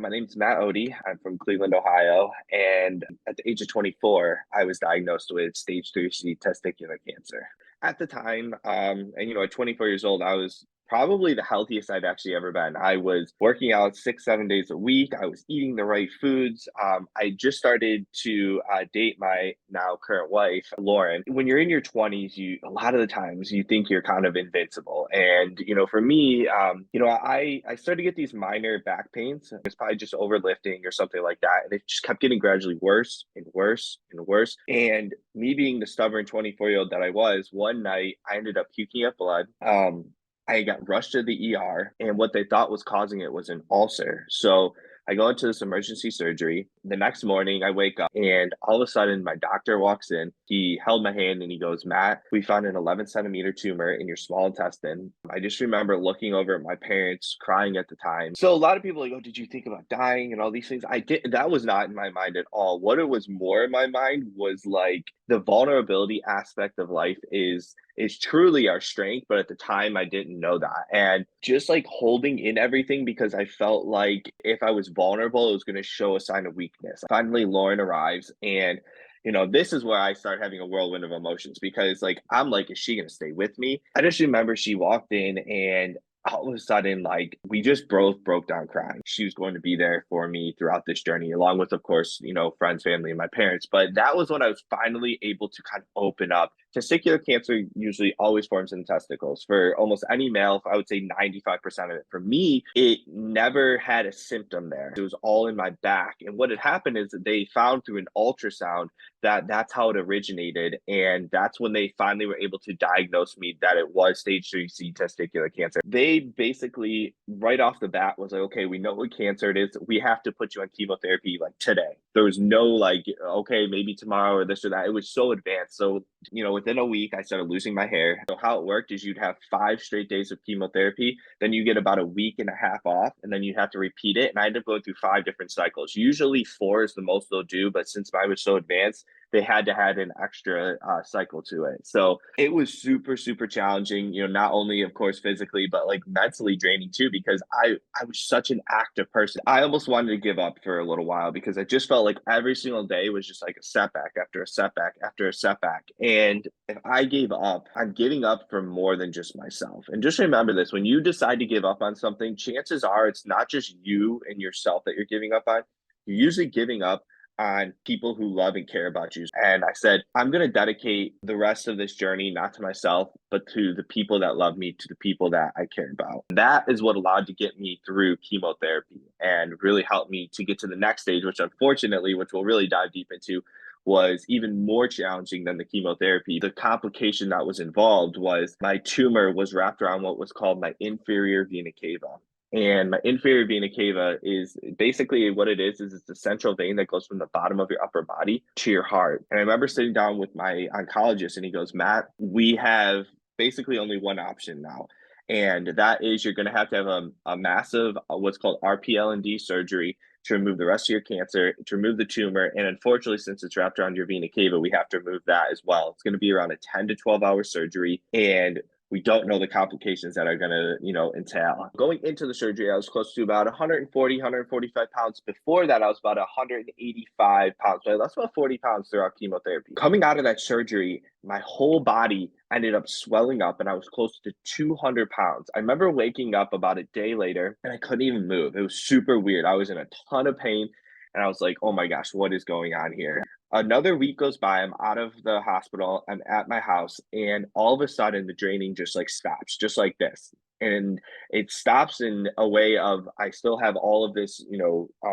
My name's Matt Odie. I'm from Cleveland, Ohio. And at the age of 24, I was diagnosed with stage 3C testicular cancer. At the time, at 24 years old, I was probably the healthiest I'd actually ever been. I was working out 6, 7 days a week. I was eating the right foods. I just started to date my now current wife, Lauren. When you're in your 20s, a lot of the times you think you're kind of invincible. And for me, I started to get these minor back pains. It's probably just overlifting or something like that, and it just kept getting gradually worse and worse and worse. And me being the stubborn 24-year-old that I was, one night I ended up puking up blood. I got rushed to the ER, and what they thought was causing it was an ulcer. So I go into this emergency surgery. The next morning, I wake up, and all of a sudden, my doctor walks in. He held my hand and he goes, "Matt, we found an 11 centimeter tumor in your small intestine." I just remember looking over at my parents, crying at the time. So a lot of people are like, "Oh, did you think about dying and all these things?" I did. That was not in my mind at all. What it was more in my mind was like the vulnerability aspect of life is truly our strength, but at the time I didn't know that. And just like holding in everything because I felt like if I was vulnerable, it was going to show a sign of weakness. Finally, Lauren arrives, and this is where I start having a whirlwind of emotions because like I'm like, is she going to stay with me? I just remember she walked in, and all of a sudden, like we just both broke down crying. She was going to be there for me throughout this journey, along with, of course, friends, family, and my parents. But that was when I was finally able to kind of open up. Testicular cancer usually always forms in the testicles. For almost any male, I would say 95% of it. For me, it never had a symptom there. It was all in my back. And what had happened is that they found through an ultrasound that that's how it originated. And that's when they finally were able to diagnose me that it was stage 3C testicular cancer. They basically, right off the bat, was like, okay, we know what cancer it is. We have to put you on chemotherapy like today. There was no like, okay, maybe tomorrow or this or that. It was so advanced. So, within a week, I started losing my hair. So, how it worked is you'd have 5 straight days of chemotherapy, then you get about a week and a half off, and then you have to repeat it. And I ended up going through 5 different cycles. Usually 4 is the most they'll do, but since mine was so advanced, they had to add an extra cycle to it. So it was super, super challenging, not only, of course, physically, but like mentally draining too, because I was such an active person. I almost wanted to give up for a little while because I just felt like every single day was just like a setback after a setback after a setback. And if I gave up, I'm giving up for more than just myself. And just remember this, when you decide to give up on something, chances are it's not just you and yourself that you're giving up on. You're usually giving up on people who love and care about you. And I said, I'm going to dedicate the rest of this journey, not to myself, but to the people that love me, to the people that I care about. That is what allowed to get me through chemotherapy and really helped me to get to the next stage, which unfortunately, which we'll really dive deep into, was even more challenging than the chemotherapy. The complication that was involved was my tumor was wrapped around what was called my inferior vena cava. And my inferior vena cava is basically what it is it's a central vein that goes from the bottom of your upper body to your heart. And I remember sitting down with my oncologist, and he goes, "Matt, we have basically only one option now. And that is you're going to have a massive, what's called RPL&D surgery to remove the rest of your cancer, to remove the tumor. And unfortunately, since it's wrapped around your vena cava, we have to remove that as well. It's going to be around a 10 to 12 hour surgery. And we don't know the complications that are going to, entail." Going into the surgery, I was close to about 140, 145 pounds. Before that, I was about 185 pounds. So I lost about 40 pounds throughout chemotherapy. Coming out of that surgery, my whole body ended up swelling up, and I was close to 200 pounds. I remember waking up about a day later and I couldn't even move. It was super weird. I was in a ton of pain, and I was like, oh my gosh, what is going on here? Another week goes by. I'm out of the hospital. I'm at my house, and all of a sudden, the draining just like stops, just like this. And it stops in a way of I still have all of this,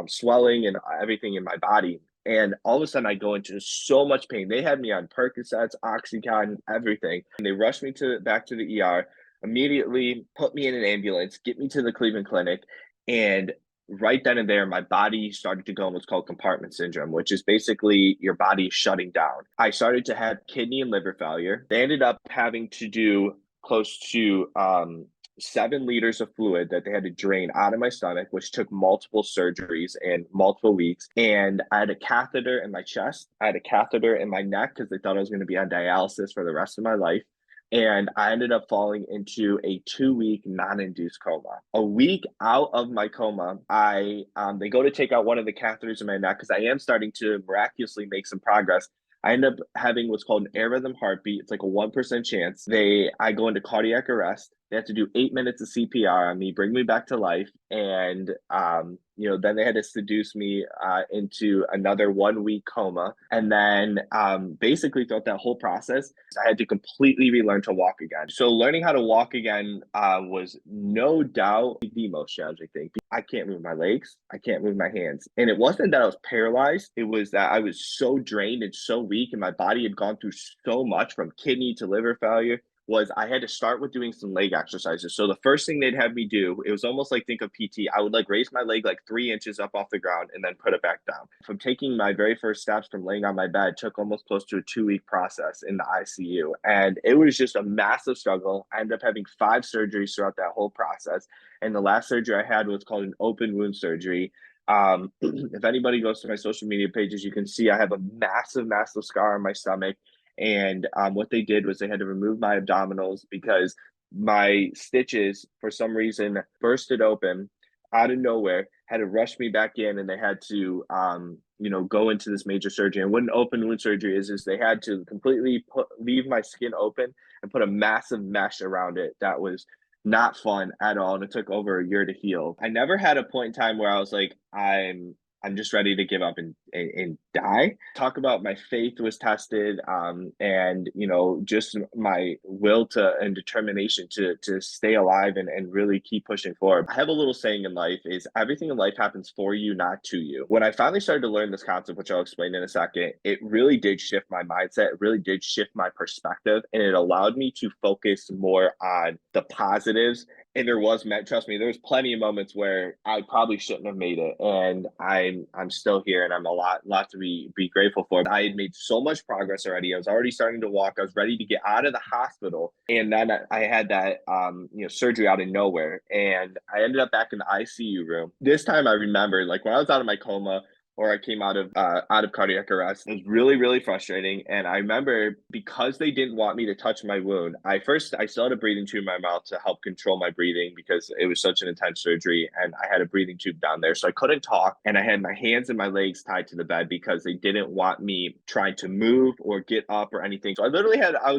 swelling and everything in my body. And all of a sudden, I go into so much pain. They had me on Percocets, Oxycontin, everything. And they rushed me to back to the ER. Immediately put me in an ambulance, get me to the Cleveland Clinic, and right then and there, my body started to go in what's called compartment syndrome, which is basically your body shutting down. I started to have kidney and liver failure. They ended up having to do close to 7 liters of fluid that they had to drain out of my stomach, which took multiple surgeries and multiple weeks. And I had a catheter in my chest. I had a catheter in my neck because they thought I was going to be on dialysis for the rest of my life. And I ended up falling into a 2 week non-induced coma. A week out of my coma, they go to take out one of the catheters in my neck because I am starting to miraculously make some progress. I end up having what's called an air rhythm heartbeat. It's like a 1% chance. I go into cardiac arrest. They have to do 8 minutes of CPR on me, bring me back to life, and then they had to seduce me into another 1 week coma. And then basically throughout that whole process, I had to completely relearn to walk again. So learning how to walk again was no doubt the most challenging thing. I can't move my legs. I can't move my hands. And it wasn't that I was paralyzed. It was that I was so drained and so weak, and my body had gone through so much from kidney to liver failure. Was I had to start with doing some leg exercises. So the first thing they'd have me do, it was almost like, think of PT. I would like raise my leg like 3 inches up off the ground and then put it back down. From taking my very first steps from laying on my bed took almost close to a 2 week process in the ICU. And it was just a massive struggle. I ended up having 5 surgeries throughout that whole process. And the last surgery I had was called an open wound surgery. If anybody goes to my social media pages, you can see I have a massive, massive scar on my stomach. And what they did was they had to remove my abdominals because my stitches, for some reason, bursted open out of nowhere, had to rush me back in, and they had to, go into this major surgery. And what an open wound surgery is they had to completely leave my skin open and put a massive mesh around it. That was not fun at all, and it took over a year to heal. I never had a point in time where I was like, I'm just ready to give up and die. Talk about my faith was tested, and just my will to and determination to stay alive and really keep pushing forward. I have a little saying in life is everything in life happens for you, not to you. When I finally started to learn this concept, which I'll explain in a second, it really did shift my mindset. It really did shift my perspective, and it allowed me to focus more on the positives. And trust me, there was plenty of moments where I probably shouldn't have made it, and I'm still here, and I'm a lot to be grateful for. I had made so much progress already. I was already starting to walk. I was ready to get out of the hospital, and then I had that surgery out of nowhere, and I ended up back in the ICU room. This time I remember, like when I was out of my coma, or I came out of cardiac arrest. It was really, really frustrating. And I remember because they didn't want me to touch my wound, I still had a breathing tube in my mouth to help control my breathing because it was such an intense surgery. And I had a breathing tube down there. So I couldn't talk. And I had my hands and my legs tied to the bed because they didn't want me trying to move or get up or anything. So I was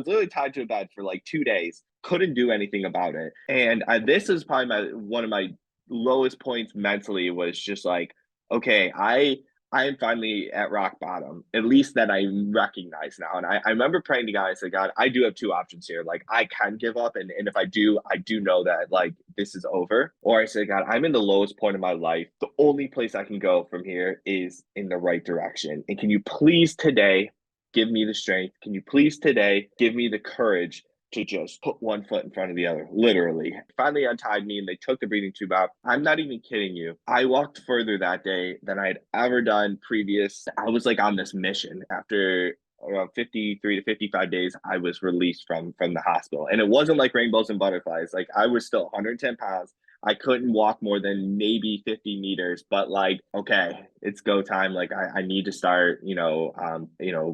literally tied to a bed for like 2 days, couldn't do anything about it. And this is probably one of my lowest points mentally, was just like, okay, I am finally at rock bottom, at least that I recognize now. And I remember praying to God, I said, God, I do have two options here. Like I can give up. And if I do know that like this is over. Or I said, God, I'm in the lowest point of my life. The only place I can go from here is in the right direction. And can you please today give me the strength? Can you please today give me the courage to just put one foot in front of the other, literally? Finally untied me and they took the breathing tube out. I'm not even kidding you. I walked further that day than I had ever done previous. I was like on this mission. After around 53 to 55 days, I was released from the hospital. And it wasn't like rainbows and butterflies. Like I was still 110 pounds. I couldn't walk more than maybe 50 meters, but like, okay, it's go time. Like I need to start,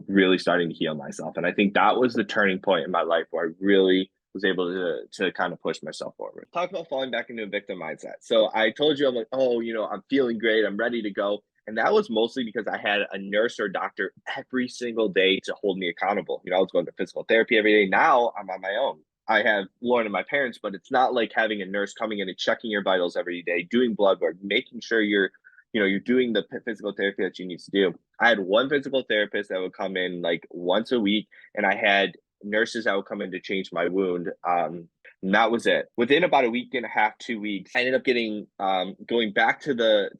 really starting to heal myself. And I think that was the turning point in my life where I really was able to kind of push myself forward. Talk about falling back into a victim mindset. So I told you, I'm like, oh, I'm feeling great. I'm ready to go. And that was mostly because I had a nurse or doctor every single day to hold me accountable. I was going to physical therapy every day. Now I'm on my own. I have Lauren and my parents, but it's not like having a nurse coming in and checking your vitals every day, doing blood work, making sure you're doing the physical therapy that you need to do. I had one physical therapist that would come in like once a week, and I had nurses that would come in to change my wound. And that was it. Within about a week and a half, 2 weeks, I ended up getting going back to the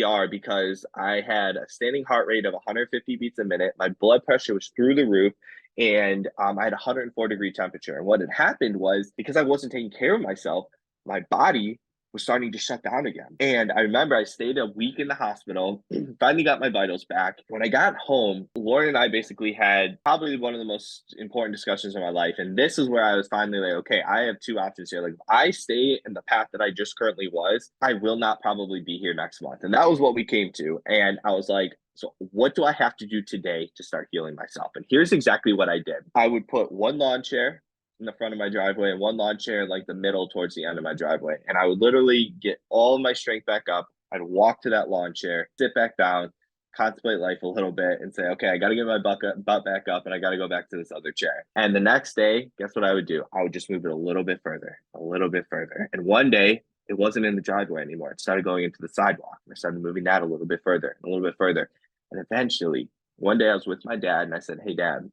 ER because I had a standing heart rate of 150 beats a minute. My blood pressure was through the roof, and I had a 104-degree temperature. And what had happened was, because I wasn't taking care of myself, my body was starting to shut down again. And I remember I stayed a week in the hospital, finally got my vitals back. When I got home, Lauren and I basically had probably one of the most important discussions of my life. And this is where I was finally like, okay, I have two options here. Like if I stay in the path that I just currently was, I will not probably be here next month. And that was what we came to. And I was like, so what do I have to do today to start healing myself? And here's exactly what I did. I would put one lawn chair in the front of my driveway and one lawn chair in like the middle towards the end of my driveway. And I would literally get all of my strength back up. I'd walk to that lawn chair, sit back down, contemplate life a little bit and say, okay, I got to get my butt back up and I got to go back to this other chair. And the next day, guess what I would do? I would just move it a little bit further, a little bit further. And one day, it wasn't in the driveway anymore. It started going into the sidewalk. I started moving that a little bit further, a little bit further. And eventually, one day I was with my dad and I said, hey, Dad,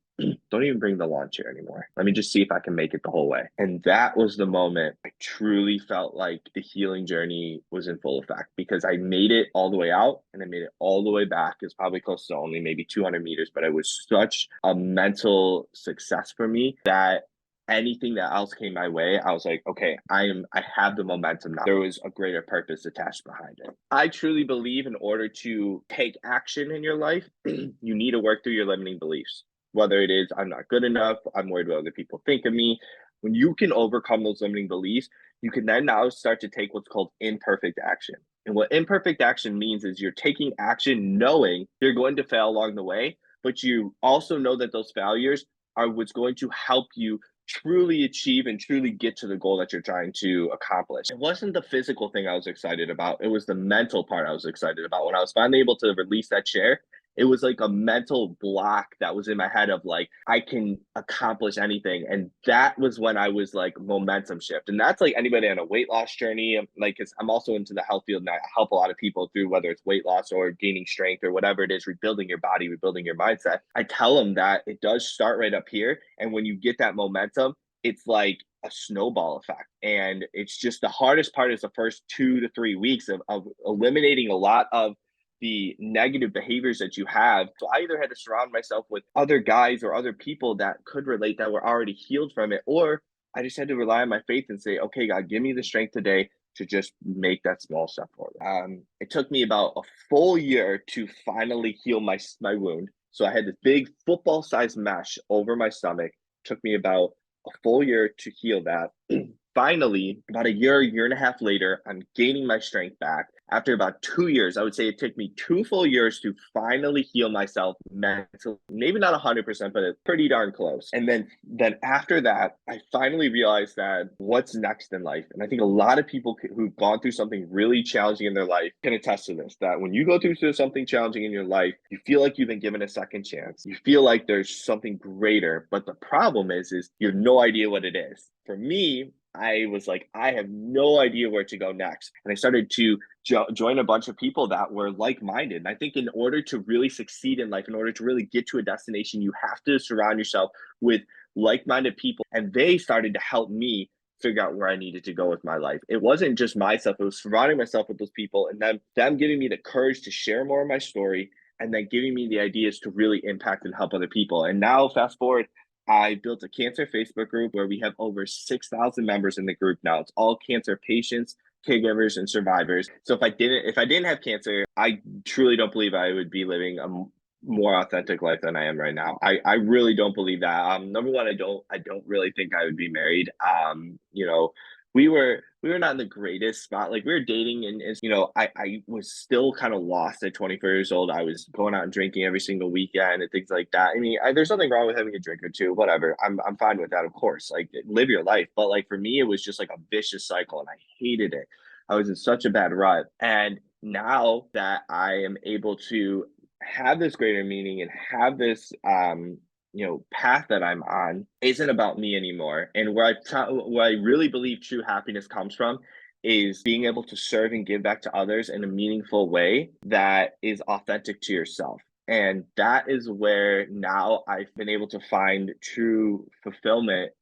don't even bring the lawn chair anymore. Let me just see if I can make it the whole way. And that was the moment I truly felt like the healing journey was in full effect because I made it all the way out and I made it all the way back. It's probably close to only maybe 200 meters, but it was such a mental success for me that anything that else came my way, I was like, okay, I have the momentum now. There was a greater purpose attached behind it. I truly believe in order to take action in your life, you need to work through your limiting beliefs. Whether it is, I'm not good enough, I'm worried what other people think of me. When you can overcome those limiting beliefs, you can then now start to take what's called imperfect action. And what imperfect action means is you're taking action knowing you're going to fail along the way, but you also know that those failures are what's going to help you truly achieve and truly get to the goal that you're trying to accomplish. It wasn't the physical thing I was excited about. It was the mental part I was excited about. When I was finally able to release that chair, it was like a mental block that was in my head of like, I can accomplish anything. And that was when I was like momentum shift. And that's like anybody on a weight loss journey. Like, cause I'm also into the health field and I help a lot of people through whether it's weight loss or gaining strength or whatever it is, rebuilding your body, rebuilding your mindset. I tell them that it does start right up here. And when you get that momentum, it's like a snowball effect. And it's just the hardest part is the first 2 to 3 weeks of eliminating a lot of the negative behaviors that you have. So I either had to surround myself with other guys or other people that could relate that were already healed from it, or I just had to rely on my faith and say, okay, God, give me the strength today to just make that small step forward. It took me about a full year to finally heal my wound. So I had this big football-sized mesh over my stomach. It took me about a full year to heal that. Finally, about a year and a half later, I'm gaining my strength back. After about 2 years, I would say it took me 2 full years to finally heal myself mentally. Maybe not 100%, but it's pretty darn close. And then after that, I finally realized that what's next in life. And I think a lot of people who've gone through something really challenging in their life can attest to this, that when you go through something challenging in your life, you feel like you've been given a second chance. You feel like there's something greater, but the problem is you have no idea what it is. For me, I was like, I have no idea where to go next. And I started to join a bunch of people that were like-minded. And I think in order to really succeed in life, in order to really get to a destination, you have to surround yourself with like-minded people. And they started to help me figure out where I needed to go with my life. It wasn't just myself, it was surrounding myself with those people and then them giving me the courage to share more of my story and then giving me the ideas to really impact and help other people. And now fast forward, I built a cancer Facebook group where we have over 6,000 members in the group now. It's all cancer patients, caregivers, and survivors. So if I didn't have cancer, I truly don't believe I would be living a more authentic life than I am right now. I really don't believe that. Number one, I don't really think I would be married. We were not in the greatest spot. Like we were dating and I was still kind of lost at 24 years old. I was going out and drinking every single weekend and things like that. I mean, there's nothing wrong with having a drink or two, whatever. I'm fine with that, of course. Like live your life. But like for me, it was just like a vicious cycle and I hated it. I was in such a bad rut. And now that I am able to have this greater meaning and have this path that I'm on isn't about me anymore. And where I really believe true happiness comes from is being able to serve and give back to others in a meaningful way that is authentic to yourself. And that is where now I've been able to find true fulfillment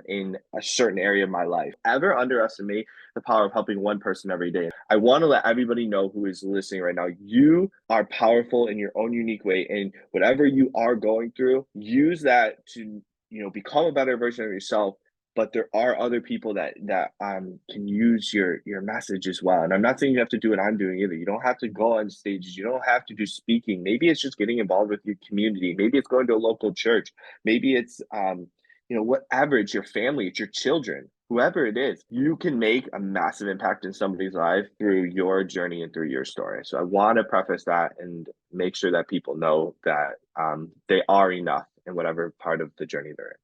in a certain area of my life. Ever underestimate the power of helping one person every day. I want to let everybody know who is listening right now, you are powerful in your own unique way. And whatever you are going through, use that to, become a better version of yourself. But there are other people that can use your message as well. And I'm not saying you have to do what I'm doing either. You don't have to go on stages. You don't have to do speaking. Maybe it's just getting involved with your community. Maybe it's going to a local church. Maybe it's whatever. It's your family. It's your children. Whoever it is, you can make a massive impact in somebody's life through your journey and through your story. So I want to preface that and make sure that people know that they are enough in whatever part of the journey they're in.